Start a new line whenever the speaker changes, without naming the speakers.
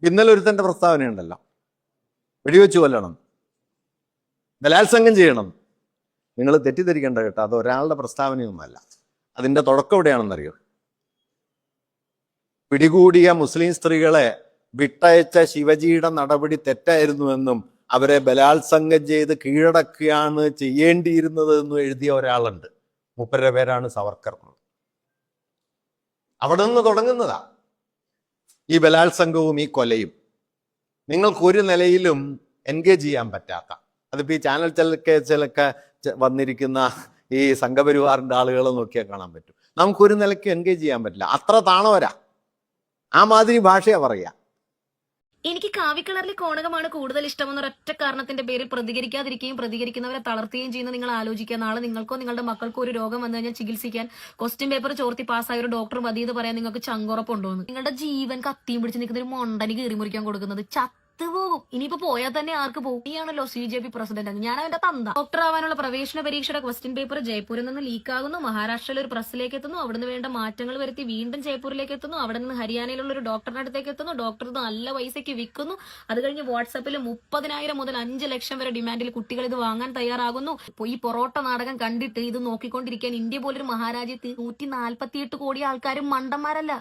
ഇന്നലെ ഒരുത്തൻ്റെ പ്രസ്താവനയുണ്ടല്ലോ, വെടിവെച്ച് കൊല്ലണം, ബലാത്സംഗം ചെയ്യണം. നിങ്ങൾ തെറ്റിദ്ധരിക്കേണ്ട കേട്ടോ, അത് ഒരാളുടെ പ്രസ്താവനയൊന്നുമല്ല. അതിൻ്റെ തുടക്കം എവിടെയാണെന്നറിയോ? പിടികൂടിയ മുസ്ലിം സ്ത്രീകളെ വിട്ടയച്ച ശിവജിയുടെ നടപടി തെറ്റായിരുന്നുവെന്നും അവരെ ബലാത്സംഗം ചെയ്ത് കീഴടക്കുകയാണ് ചെയ്യേണ്ടിയിരുന്നത് എന്നും എഴുതിയ ഒരാളുണ്ട്. മൂപ്പരുടെ പേരാണ് സവർക്കർ. അവിടെ നിന്ന് തുടങ്ങുന്നതാ ഈ ബലാത്സംഗവും ഈ കൊലയും. നിങ്ങൾക്കൊരു നിലയിലും എൻഗേജ് ചെയ്യാൻ പറ്റാത്ത, അതിപ്പോൾ ഈ ചാനൽ ചിലക്കെ വന്നിരിക്കുന്ന ഈ സംഘപരിവാറിൻ്റെ ആളുകളെ നോക്കിയാൽ കാണാൻ പറ്റും. നമുക്കൊരു നിലയ്ക്ക് എൻഗേജ് ചെയ്യാൻ പറ്റില്ല. അത്ര താണവരാ, ആ മാതിരി ഭാഷയാ പറയുക.
എനിക്ക് കാവിക്കളറിലെ കോണകമാണ് കൂടുതൽ ഇഷ്ടമെന്ന ഒരൊറ്റ കാരണത്തിന്റെ പേരിൽ പ്രതികരിക്കാതിരിക്കുകയും പ്രതികരിക്കുന്നവരെ തളർത്തുകയും ചെയ്യുന്ന നിങ്ങൾ ആലോചിക്കുക. നാളെ നിങ്ങൾക്കോ നിങ്ങളുടെ മക്കൾക്കോ ഒരു രോഗം വന്നു കഴിഞ്ഞാൽ ചികിത്സിക്കാൻ ക്വസ്റ്റ്യൻ പേപ്പർ ചോർത്തി പാസ്സായ ഒരു ഡോക്ടർ മതി എന്ന് പറയാൻ നിങ്ങൾക്ക് ചങ്കുറപ്പുണ്ടോന്ന്? നിങ്ങളുടെ ജീവൻ കത്തിയും പിടിച്ച് നിൽക്കുന്ന ഒരു മൊണ്ടന് കീറി മുറിക്കാൻ കൊടുക്കുന്നത് പോകും. ഇനിയിപ്പോ പോയാൽ തന്നെ ആർക്ക് പോകും? നീയാണല്ലോ CJP പ്രസിഡന്റ്. ഞാൻ അവന്റെ തന്ത. ഡോക്ടർ ആവാനുള്ള പ്രവേശന പരീക്ഷയുടെ ക്വസ്റ്റ്യൻ പേപ്പർ ജയ്പൂരിൽ നിന്ന് ലീക്കാകുന്നു. മഹാരാഷ്ട്രയിൽ ഒരു പ്രസ്സിലേക്ക് എത്തുന്നു. അവിടുന്ന് വേണ്ട മാറ്റങ്ങൾ വരുത്തി വീണ്ടും ജയ്പൂരിലേക്ക് എത്തുന്നു. അവിടെ നിന്ന് ഹരിയാനയിലുള്ള ഒരു ഡോക്ടറിന്റെ അടുത്തേക്ക് എത്തുന്നു. ഡോക്ടർ നല്ല പൈസയ്ക്ക് വിൽക്കുന്നു. അത് കഴിഞ്ഞ് വാട്സാപ്പിൽ 30,000 മുതൽ 5 ലക്ഷം വരെ ഡിമാൻഡിൽ കുട്ടികൾ ഇത് വാങ്ങാൻ തയ്യാറാകുന്നു. ഈ പൊറോട്ട നാടകം കണ്ടിട്ട് ഇത് നോക്കിക്കൊണ്ടിരിക്കാൻ ഇന്ത്യ പോലൊരു മഹാരാജ്യത്ത് 148 കോടി ആൾക്കാരും മണ്ടന്മാരല്ല.